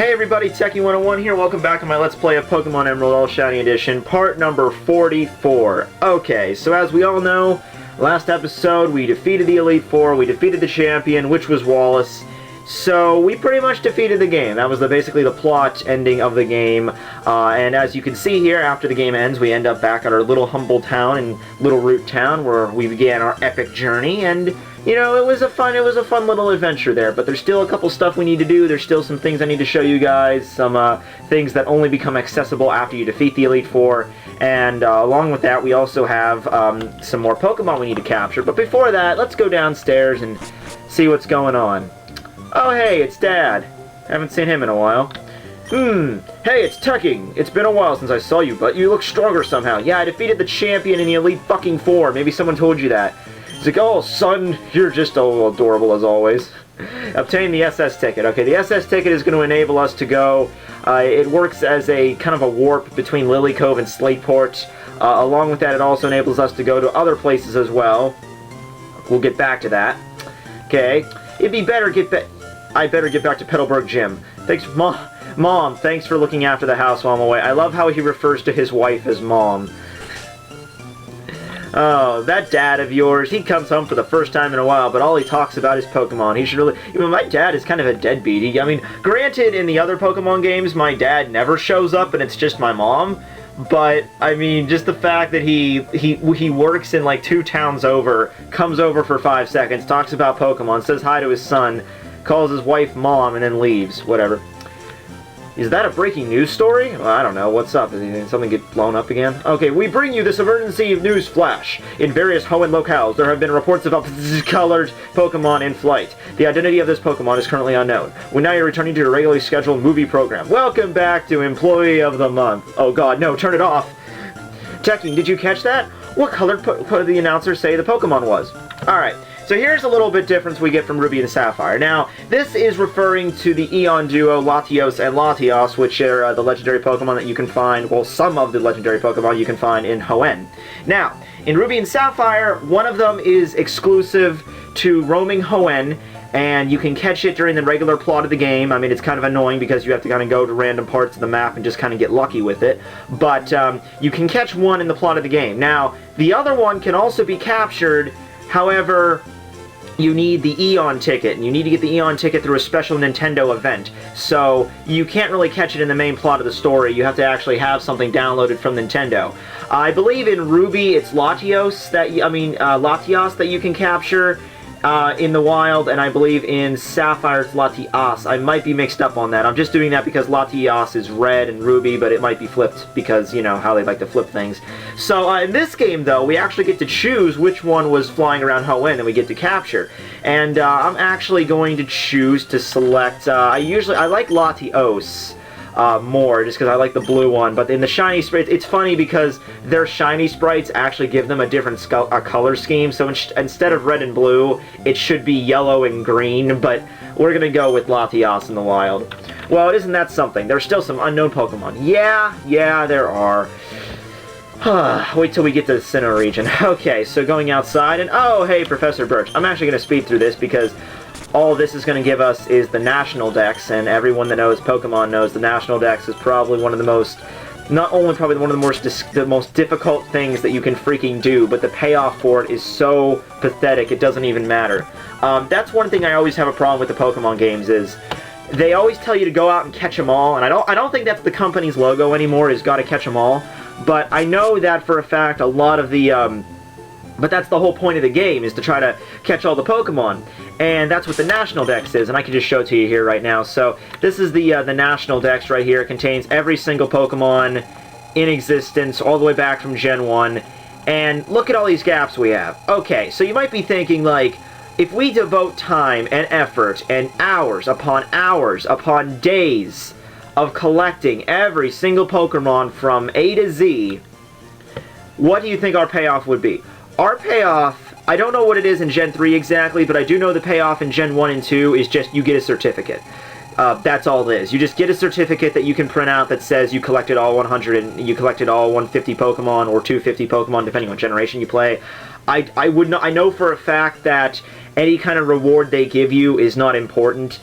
Hey everybody, Tekking101 here. Welcome back to my Let's Play of Pokemon Emerald All Shiny Edition, part number 44. Okay, so as we all know, last episode we defeated the Elite Four, we defeated the champion, which was Wallace. So we pretty much defeated the game. That was basically the plot ending of the game. And as you can see here, after the game ends, we end up back at our little humble town in Little Root Town, where we began our epic journey. And you know, it was a fun little adventure there. But there's still a couple stuff we need to do. There's still some things I need to show you guys. Some things that only become accessible after you defeat the Elite Four. And along with that, we also have some more Pokemon we need to capture. But before that, let's go downstairs and see what's going on. Oh hey, it's Dad. Haven't seen him in a while. Hey, it's Tekking. It's been a while since I saw you, but you look stronger somehow. Yeah, I defeated the champion in the Elite fucking Four. Maybe someone told you that. He's like, oh, son, you're just a little adorable as always. Obtain the SS ticket. Okay, the SS ticket is going to enable us to go. It works as a kind of a warp between Lily Cove and Slateport. Along with that, it also enables us to go to other places as well. We'll get back to that. Okay, it'd be better I better get back to Petalburg Gym. Thanks, Mom, thanks for looking after the house while I'm away. I love how he refers to his wife as Mom. Oh, that dad of yours, he comes home for the first time in a while, but all he talks about is Pokemon. He should really... You know, my dad is kind of a deadbeat. I mean, granted, in the other Pokemon games, my dad never shows up and it's just my mom. But, I mean, just the fact that he works in, like, 2 towns over, comes over for 5 seconds, talks about Pokemon, says hi to his son, calls his wife Mom, and then leaves. Whatever. Is that a breaking news story? Well, I don't know. What's up? Did something get blown up again? Okay, we bring you this emergency news flash. In various Hoenn locales, there have been reports about colored Pokemon in flight. The identity of this Pokemon is currently unknown. Well, now you're returning to your regularly scheduled movie program. Welcome back to Employee of the Month. Oh god, no, turn it off. Tekking, did you catch that? What color did the announcer say the Pokemon was? Alright. So here's a little bit difference we get from Ruby and Sapphire. Now, this is referring to the Eon duo Latios and Latios, which are the legendary Pokemon that you can find, well, some of the legendary Pokemon you can find in Hoenn. Now, in Ruby and Sapphire, one of them is exclusive to roaming Hoenn, and you can catch it during the regular plot of the game. I mean, it's kind of annoying because you have to kind of go to random parts of the map and just kind of get lucky with it. But you can catch one in the plot of the game. Now, the other one can also be captured, however... You need the Eon ticket, and you need to get the Eon ticket through a special Nintendo event. So, you can't really catch it in the main plot of the story. You have to actually have something downloaded from Nintendo. I believe in Ruby, it's Latios that you can capture in the wild, and I believe in Sapphire, it's Latias. I might be mixed up on that. I'm just doing that because Latias is red and Ruby, but it might be flipped because, you know, how they like to flip things. So, in this game, though, we actually get to choose which one was flying around Hoenn that we get to capture. And I'm actually going to choose to select, I like Latios more, just because I like the blue one, but in the shiny sprites, it's funny because their shiny sprites actually give them a different color scheme, so instead of red and blue, it should be yellow and green, but we're gonna go with Latias in the wild. Well, isn't that something? There's still some unknown Pokemon. Yeah, there are. Wait till we get to the Sinnoh region. Okay, so going outside, and oh, hey, Professor Birch. I'm actually gonna speed through this because all this is going to give us is the National Dex, and everyone that knows Pokemon knows the National Dex is probably one of the most, not only probably one of the most difficult things that you can freaking do, but the payoff for it is so pathetic it doesn't even matter. That's one thing I always have a problem with the Pokemon games is they always tell you to go out and catch them all, and I don't think that's the company's logo anymore, is gotta catch them all, but I know that for a fact a lot of the but that's the whole point of the game, is to try to catch all the Pokemon. And that's what the National Dex is, and I can just show it to you here right now. So, this is the National Dex right here. It contains every single Pokemon in existence, all the way back from Gen 1. And look at all these gaps we have. Okay, so you might be thinking, like, if we devote time and effort and hours upon days of collecting every single Pokemon from A to Z, what do you think our payoff would be? Our payoff, I don't know what it is in Gen 3 exactly, but I do know the payoff in Gen 1 and 2 is just you get a certificate. That's all it is. You just get a certificate that you can print out that says you collected all 100 and you collected all 150 Pokemon or 250 Pokemon, depending on what generation you play. I know for a fact that any kind of reward they give you is not important.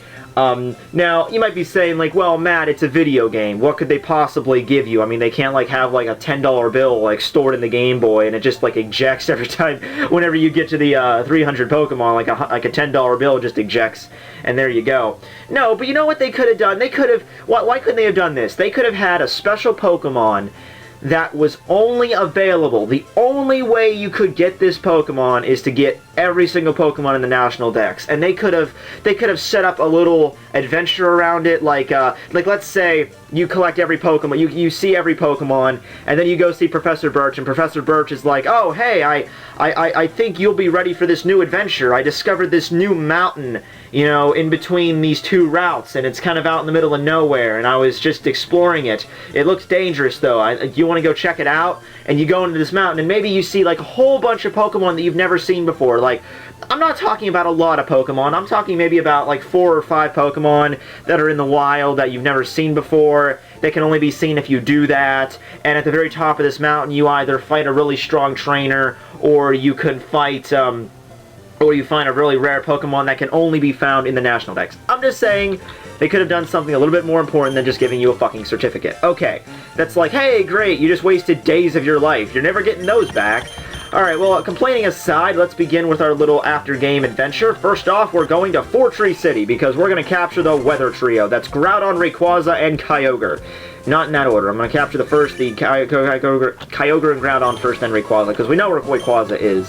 Now, you might be saying, like, well, Matt, it's a video game. What could they possibly give you? I mean, they can't, like, have, like, a $10 bill, like, stored in the Game Boy, and it just, like, ejects every time whenever you get to the 300 Pokemon, like a $10 bill just ejects, and there you go. No, but you know what they could have done? They could have... Why couldn't they have done this? They could have had a special Pokemon that was only available. The only way you could get this Pokemon is to get every single Pokemon in the National Dex, and they could have set up a little adventure around it, like let's say you collect every Pokemon, you see every Pokemon, and then you go see Professor Birch, and Professor Birch is like, oh, hey, I think you'll be ready for this new adventure. I discovered this new mountain, you know, in between these two routes, and it's kind of out in the middle of nowhere, and I was just exploring it. It looks dangerous, though. You want to go check it out? And you go into this mountain, and maybe you see, like, a whole bunch of Pokemon that you've never seen before. Like, I'm not talking about a lot of Pokemon. I'm talking maybe about, like, 4 or 5 Pokemon that are in the wild that you've never seen before. They can only be seen if you do that. And at the very top of this mountain, you either fight a really strong trainer, or you can fight, or you find a really rare Pokemon that can only be found in the National Dex. I'm just saying, they could have done something a little bit more important than just giving you a fucking certificate. Okay, that's like, hey, great, you just wasted days of your life. You're never getting those back. Alright, well, complaining aside, let's begin with our little after-game adventure. First off, we're going to Fortree City, because we're going to capture the Weather Trio. That's Groudon, Rayquaza, and Kyogre. Not in that order. I'm going to capture the Kyogre and Groudon first, then Rayquaza, because we know where Rayquaza is.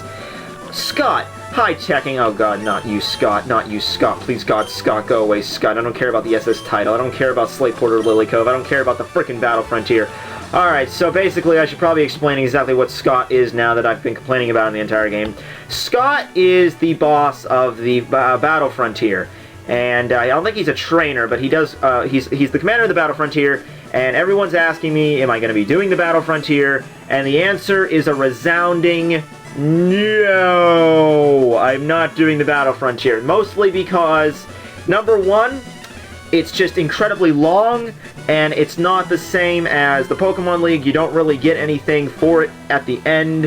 Scott! Hi, Tekking. Oh god, not you, Scott. Not you, Scott. Please, God, Scott, go away, Scott. I don't care about the SS title. I don't care about Slateport or Lily Cove. I don't care about the frickin' Battle Frontier. Alright, so basically I should probably explain exactly what Scott is now that I've been complaining about in the entire game. Scott is the boss of the Battle Frontier. And I don't think he's a trainer, but he does, he's the commander of the Battle Frontier, and everyone's asking me, am I going to be doing the Battle Frontier? And the answer is a resounding no, I'm not doing the Battle Frontier. Mostly because, number one, it's just incredibly long, and it's not the same as the Pokemon League. You don't really get anything for it at the end.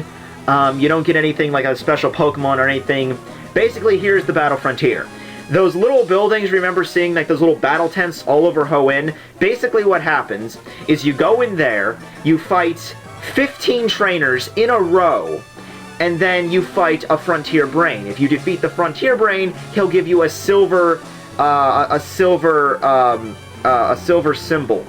You don't get anything like a special Pokemon or anything. Basically, here's the Battle Frontier. Those little buildings, remember seeing like those little battle tents all over Hoenn? Basically what happens is you go in there, you fight 15 trainers in a row, and then you fight a Frontier Brain. If you defeat the Frontier Brain, he'll give you a silver symbol.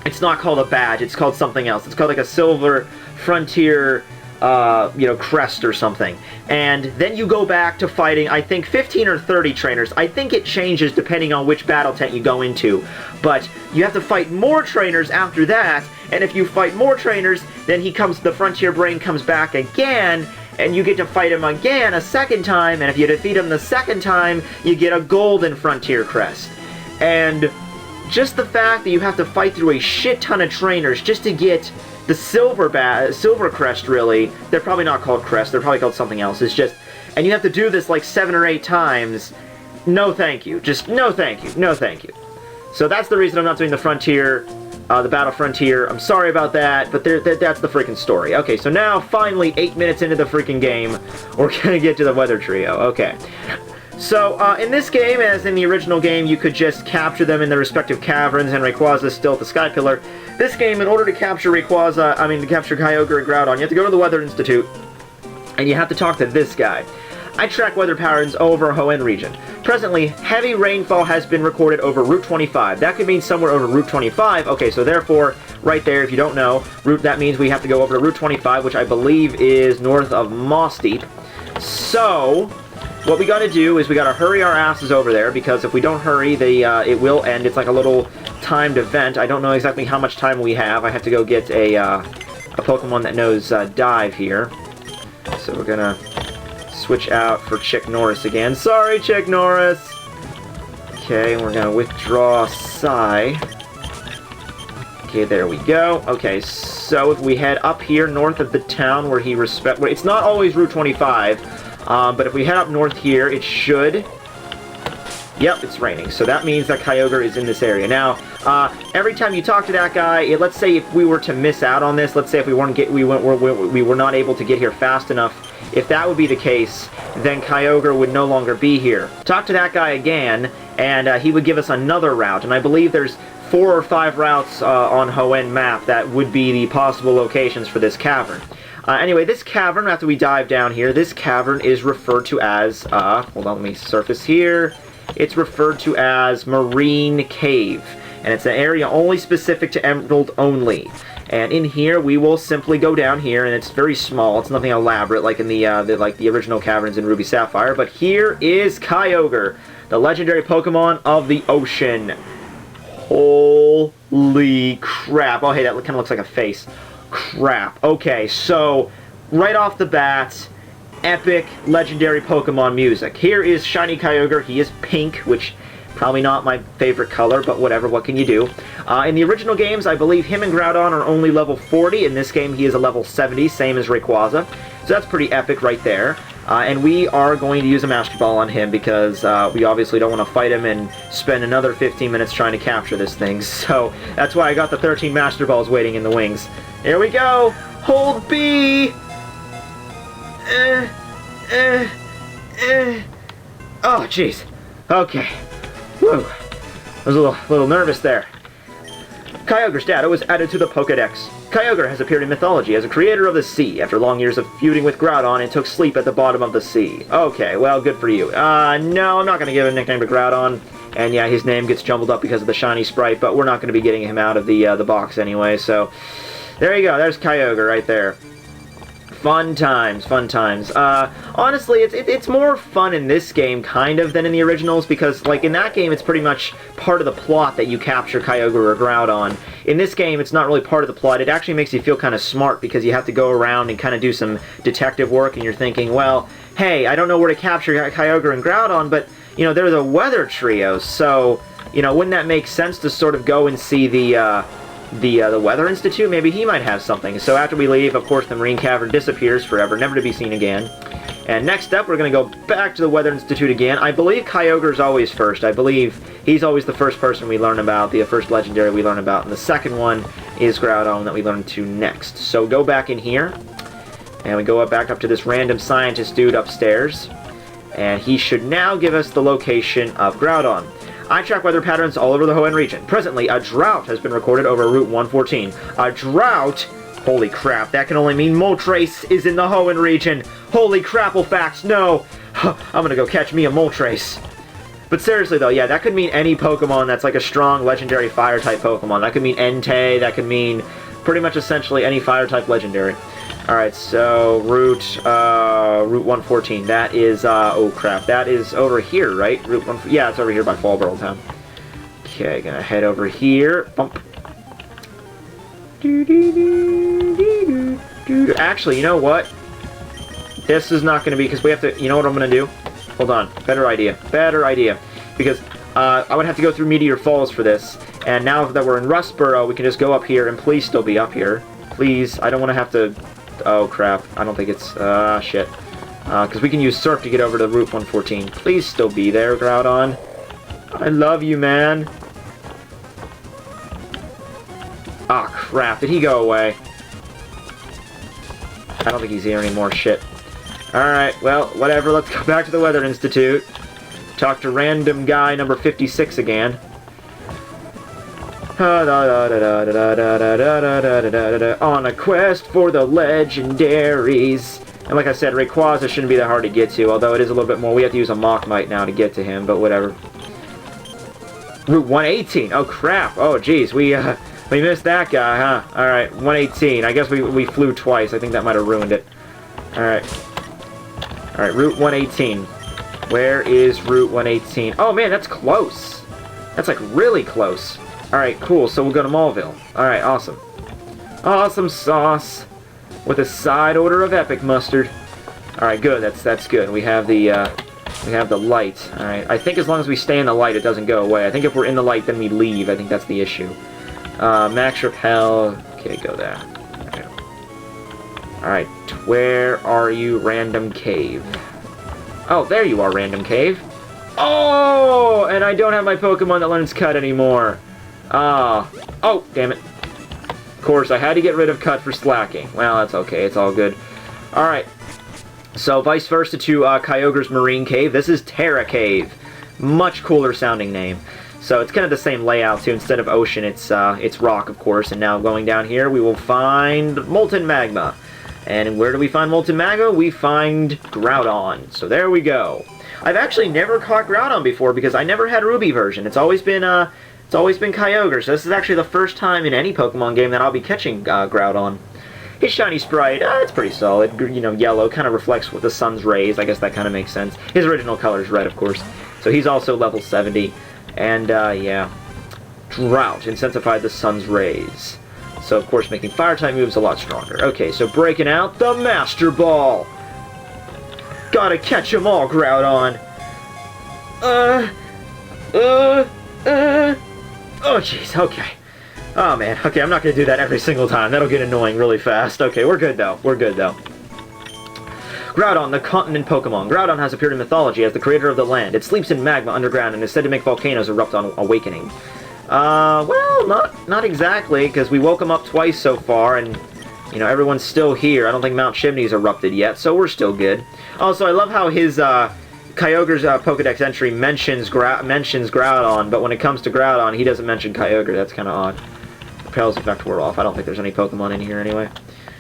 It's not called a badge, it's called something else. It's called like a silver Frontier, crest or something. And then you go back to fighting, I think, 15 or 30 trainers. I think it changes depending on which battle tent you go into. But you have to fight more trainers after that, and if you fight more trainers, then the Frontier Brain comes back again, and you get to fight him again a second time, and if you defeat him the second time, you get a golden Frontier crest. And just the fact that you have to fight through a shit ton of trainers just to get the silver crest, really. They're probably not called crest, they're probably called something else. It's just, and you have to do this like 7 or 8 times. No thank you. Just no thank you. No thank you. So that's the reason I'm not doing the Frontier, the Battle Frontier. I'm sorry about that, but that's the freaking story. Okay, so now, finally, 8 minutes into the freaking game, we're gonna get to the Weather Trio. Okay. So, in this game, as in the original game, you could just capture them in their respective caverns, and Rayquaza is still at the Sky Pillar. This game, in order to capture to capture Kyogre and Groudon, you have to go to the Weather Institute, and you have to talk to this guy. I track weather patterns over Hoenn region. Presently, heavy rainfall has been recorded over Route 25. That could mean somewhere over Route 25. Okay, so therefore, right there, if you don't know, that means we have to go over to Route 25, which I believe is north of Mossdeep. So, what we gotta do is we gotta hurry our asses over there, because if we don't hurry, it will end. It's like a little timed event. I don't know exactly how much time we have. I have to go get a Pokemon that knows Dive here. So we're gonna switch out for Chick Norris again. Sorry, Chick Norris! Okay, and we're gonna withdraw Psy. Okay, there we go. Okay, so if we head up here north of the town where it's not always Route 25, but if we head up north here, it should... Yep, it's raining, so that means that Kyogre is in this area. Now, every time you talk to that guy, let's say if we were to miss out on this, let's say if we were not able to get here fast enough, if that would be the case, then Kyogre would no longer be here. Talk to that guy again, and he would give us another route, and I believe there's 4 or 5 routes on Hoenn map that would be the possible locations for this cavern. Anyway, this cavern, after we dive down here, this cavern is referred to as, hold on, let me surface here. It's referred to as Marine Cave, and it's an area only specific to Emerald only. And in here, we will simply go down here, and it's very small. It's nothing elaborate like in the original caverns in Ruby Sapphire. But here is KYOGRE, the legendary Pokemon of the ocean. Holy crap! Oh, hey, that kind of looks like a face. Crap. Okay, so right off the bat, epic legendary Pokemon music. Here is shiny KYOGRE. He is pink, which probably not my favorite color, but whatever, what can you do? In the original games, I believe him and Groudon are only level 40. In this game, he is a level 70, same as Rayquaza. So that's pretty epic right there. And we are going to use a Master Ball on him because we obviously don't want to fight him and spend another 15 minutes trying to capture this thing. So that's why I got the 13 Master Balls waiting in the wings. Here we go! Hold B! Oh, jeez. Okay. Whew. I was a little nervous there. KYOGRE's data was added to the Pokédex. KYOGRE has appeared in mythology as a creator of the sea. After long years of feuding with Groudon, and took sleep at the bottom of the sea. Okay, well, good for you. No, I'm not going to give a nickname to Groudon. And yeah, his name gets jumbled up because of the shiny sprite, but we're not going to be getting him out of the box anyway, so there you go. There's KYOGRE right there. Fun times, fun times. Honestly, it's more fun in this game, kind of, than in the originals, because, like, in that game, it's pretty much part of the plot that you capture KYOGRE or Groudon. In this game, it's not really part of the plot. It actually makes you feel kind of smart, because you have to go around and kind of do some detective work, and you're thinking, well, hey, I don't know where to capture KYOGRE and Groudon, but, you know, they're the weather trio, so, you know, wouldn't that make sense to sort of go and see the Weather Institute? Maybe he might have something. So after we leave, of course, the Marine Cavern disappears forever, never to be seen again. And next up, we're going to go back to the Weather Institute again. I believe KYOGRE's always first. I believe he's always the first person we learn about, the first legendary we learn about. And the second one is Groudon that we learn to next. So go back in here, and we go back up to this random scientist dude upstairs. And he should now give us the location of Groudon. I track weather patterns all over the Hoenn region. Presently, a drought has been recorded over Route 114. A drought? Holy crap, that can only mean Moltres is in the Hoenn region. Holy crapple-facts, no! I'm gonna go catch me a Moltres. But seriously though, yeah, that could mean any Pokemon that's like a strong legendary Fire-type Pokemon. That could mean Entei, that could mean pretty much essentially any Fire-type legendary. Alright, so Route 114, that is, oh crap, that is over here, right? Route 1, yeah, it's over here by Fallbarrel Town. Okay, gonna head over here. Bump. Actually, you know what? This is not gonna be, because we have to, you know what I'm gonna do? Hold on, better idea, because I would have to go through Meteor Falls for this, and now that we're in Rustboro, we can just go up here, and please still be up here. Please, I don't want to have to... Oh, crap. I don't think it's... shit. Because we can use Surf to get over to Route 114. Please still be there, Groudon. I love you, man. Ah, crap. Did he go away? I don't think he's here anymore. Shit. Alright, well, whatever. Let's go back to the Weather Institute. Talk to random guy number 56 again. On a quest for the legendaries. And like I said, Rayquaza shouldn't be that hard to get to, although it is a little bit more. We have to use a Machmite now to get to him, but whatever. Route 118. Oh, crap. Oh, jeez. We missed that guy, huh? Alright, 118. I guess we flew twice. I think that might have ruined it. Alright. Alright, Route 118. Where is Route 118? Oh, man, that's close. That's, like, really close. Alright, cool, so we'll go to Maulville. Alright, awesome. Awesome sauce. With a side order of epic mustard. Alright, good, that's good. We have the light. Alright, I think as long as we stay in the light, it doesn't go away. I think if we're in the light, then we leave. I think that's the issue. Max Repel. Okay, go there. Alright, where are you, Random Cave? Oh, there you are, Random Cave. Oh, and I don't have my Pokemon that learns Cut anymore. Oh, damn it. Of course, I had to get rid of Cut for slacking. Well, that's okay. It's all good. Alright. So, vice versa to KYOGRE's Marine Cave. This is Terra Cave. Much cooler sounding name. So it's kind of the same layout too. Instead of ocean, it's rock, of course. And now going down here, we will find molten magma. And where do we find molten magma? We find Groudon. So there we go. I've actually never caught Groudon before because I never had Ruby version. It's always been KYOGRE. So this is actually the first time in any Pokemon game that I'll be catching Groudon. His shiny sprite, it's pretty solid. You know, yellow kind of reflects with the sun's rays. I guess that kind of makes sense. His original color is red, of course. So he's also level 70. And, yeah. Drought intensified the sun's rays. So, of course, making fire-type moves a lot stronger. Okay, so breaking out the Master Ball. Gotta catch 'em all, Groudon. Oh, jeez, okay. Oh, man. Okay, I'm not gonna do that every single time. That'll get annoying really fast. Okay, we're good, though. We're good, though. Groudon, the continent Pokemon. Groudon has appeared in mythology as the creator of the land. It sleeps in magma underground and is said to make volcanoes erupt on awakening. Well, not exactly, because we woke him up twice so far, and, you know, everyone's still here. I don't think Mount Chimney's erupted yet, so we're still good. Also, I love how his, KYOGRE's Pokedex entry mentions Groudon, but when it comes to Groudon, he doesn't mention KYOGRE. That's kind of odd. Repel's effect wore off. I don't think there's any Pokemon in here anyway.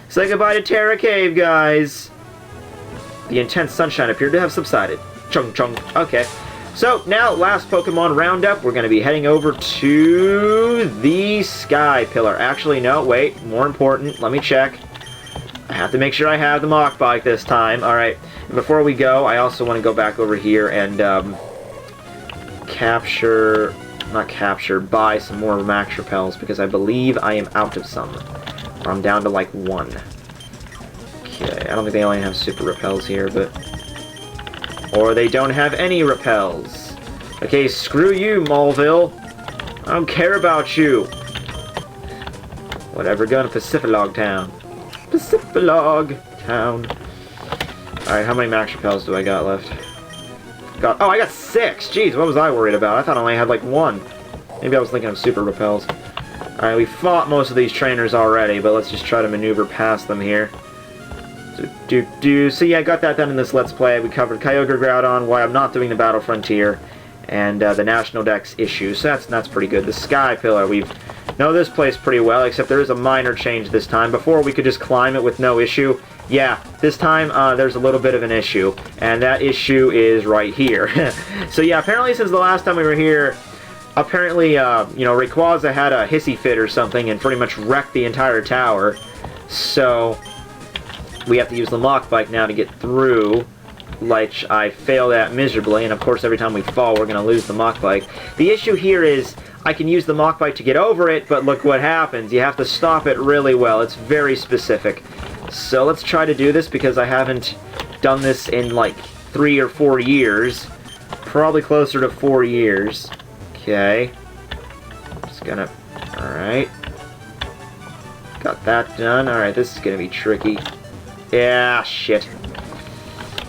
Say goodbye to Terra Cave, guys! The intense sunshine appeared to have subsided. Chung chung. Okay. So, now, last Pokemon roundup, we're going to be heading over to the Sky Pillar. Actually, no, wait, more important, let me check. I have to make sure I have the Mach Bike this time. Alright, before we go, I also want to go back over here and, buy some more Max Repels, because I believe I am out of some. Or I'm down to, like, 1. Okay, I don't think they only have Super Repels here, but... Or they don't have any repels. Okay, screw you, Maulville. I don't care about you. Whatever, go to Pacificlog Town. Pacificlog Town. Alright, how many Max Repels do I got left? Oh, I got 6! Jeez, what was I worried about? I thought I only had like 1. Maybe I was thinking of Super Repels. Alright, we fought most of these trainers already, but let's just try to maneuver past them here. So yeah, I got that done in this Let's Play. We covered KYOGRE, Groudon, why I'm not doing the Battle Frontier, and the National Dex issue, so that's pretty good. The Sky Pillar, we know this place pretty well, except there is a minor change this time. Before, we could just climb it with no issue. Yeah, this time, there's a little bit of an issue, and that issue is right here. So yeah, apparently since the last time we were here, apparently, you know, RAYQUAZA had a hissy fit or something and pretty much wrecked the entire tower, so... we have to use the Mach Bike now to get through, which I failed at miserably, and of course every time we fall we're going to lose the Mach Bike. The issue here is I can use the Mach Bike to get over it, but look what happens. You have to stop it really well. It's very specific. So let's try to do this because I haven't done this in like 3 or 4 years. Probably closer to 4 years. Okay. Just gonna... Alright. Got that done. Alright, this is gonna be tricky. Yeah, shit.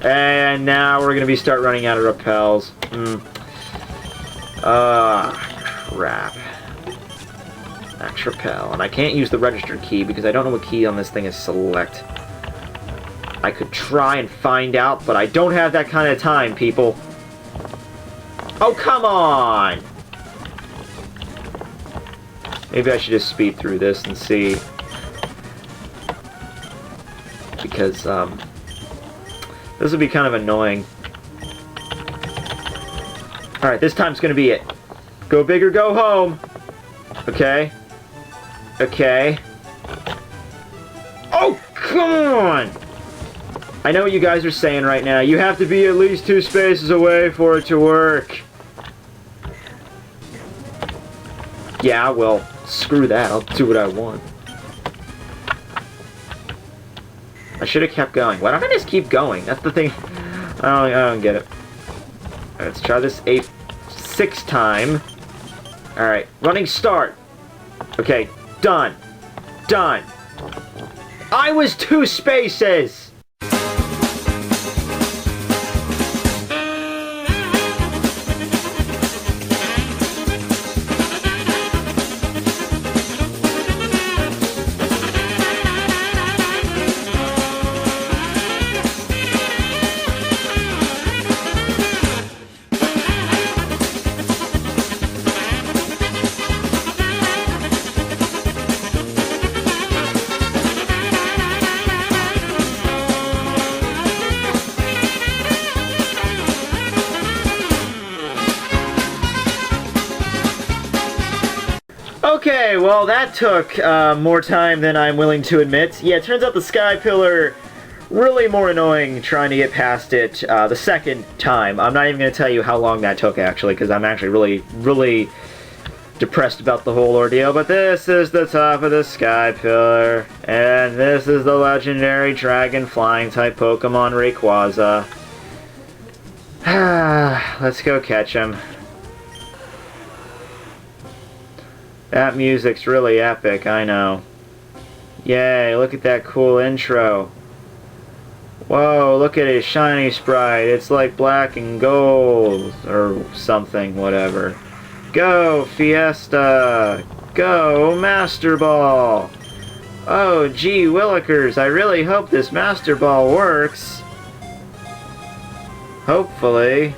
And now we're gonna start running out of repels. Crap. Max repel. And I can't use the registered key because I don't know what key on this thing is select. I could try and find out, but I don't have that kind of time, people. Oh, come on! Maybe I should just speed through this and see. Because, this would be kind of annoying. Alright, this time's gonna be it. Go big or go home. Okay. Okay. Oh, come on! I know what you guys are saying right now. You have to be at least 2 spaces away for it to work. Yeah, well, screw that. I'll do what I want. I should have kept going. Why don't I just keep going? That's the thing. I don't get it. Alright, let's try this 6th time. Alright, running start. Okay, done. Done. I was 2 spaces! Okay, well that took more time than I'm willing to admit. Yeah, it turns out the Sky Pillar, really more annoying trying to get past it the second time. I'm not even going to tell you how long that took, actually, because I'm actually really depressed about the whole ordeal. But this is the top of the Sky Pillar, and this is the legendary dragon flying type Pokemon Rayquaza. Let's go catch him. That music's really epic, I know. Yay, look at that cool intro. Whoa, look at his shiny sprite. It's like black and gold, or something, whatever. Go, Fiesta! Go, Master Ball! Oh, gee willikers, I really hope this Master Ball works. Hopefully.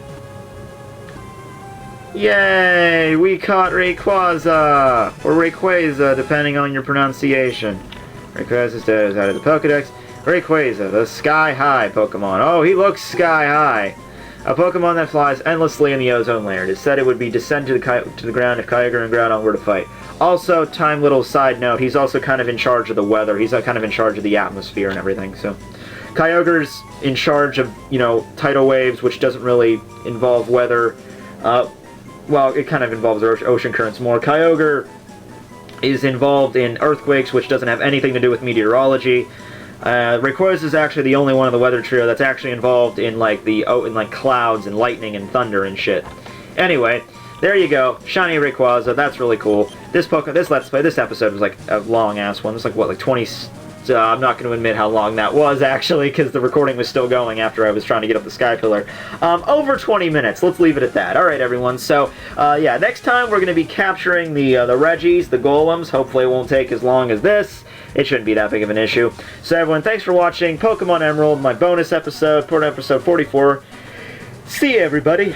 Yay! We caught Rayquaza! Or Rayquaza, depending on your pronunciation. Rayquaza's dead is out of the Pokedex. Rayquaza, the sky-high Pokemon. Oh, he looks sky-high. A Pokemon that flies endlessly in the ozone layer. It is said it would be descend to the ground if KYOGRE and GROUDON were to fight. Also, little side note, he's also kind of in charge of the weather. He's kind of in charge of the atmosphere and everything, so... KYOGRE's in charge of, you know, tidal waves, which doesn't really involve weather. Well, it kind of involves ocean currents more. KYOGRE is involved in earthquakes, which doesn't have anything to do with meteorology. Rayquaza is actually the only one of the weather trio that's actually involved in like clouds and lightning and thunder and shit. Anyway, there you go, shiny Rayquaza. That's really cool. This Let's Play, this episode was like a long ass one. It's like what, like 20. I'm not going to admit how long that was, actually, because the recording was still going after I was trying to get up the Sky Pillar. Over 20 minutes. Let's leave it at that. Alright, everyone. So, yeah, next time we're going to be capturing the Reggies, the Golems. Hopefully it won't take as long as this. It shouldn't be that big of an issue. So, everyone, thanks for watching Pokemon Emerald, my bonus episode, episode 44. See you, everybody.